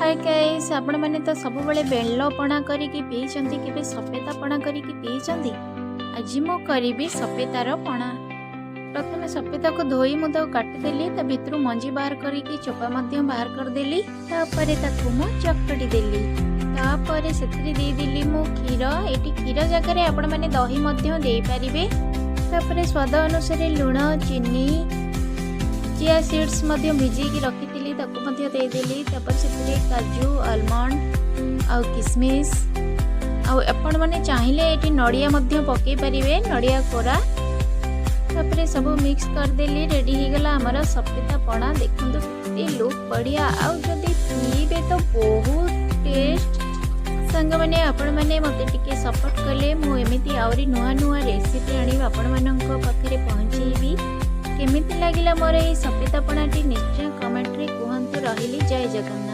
Hi guys आपण मैंने तो सब बेले बेल्ल पणा करिकी पीचंती केबे सफेदा पणा करिकी पीचंती। आज मु करिबी सफेदार पणा। प्रथम सफेदा को धोई मुदा काटी देली ता भितरु मंजी बाहर करिकी चोपा मध्य बाहर कर देली। तापरे ताकु मु चकटी देली। तापरे सेतरी दे देली मु खीर। एटी खीर जगह आपण मैंने दही मध्य दे पारिबे। तापरे स्वाद अनुसार लूण चीनी चिया सीड्स मध्य भिजेकी रखी ताकू मध्य दे देली। तापर से काजू आलमंड आउ किसमिस आउ आपण माने चाहिए ये नड़िया मध्य पकई पारे नड़िया कोरा। तापर सब मिक्स कर देली। रेडी हो गला हमारा सफेदा पणा। देखो ये लुक बढ़िया आउ जदि पीबे तो बहुत टेस्ट। सांग मैंने आपण मैंने मते टिके सपोर्ट कले मुझे आहरी नुआ नुआ रेसिपी आनी आपण मानक पाखे पहुँचेबी। केमिति लागिला मोर ए सफेदा पणाटी निश्चय कमेंट रे कहंतु। रहिली जय जगन्नाथ।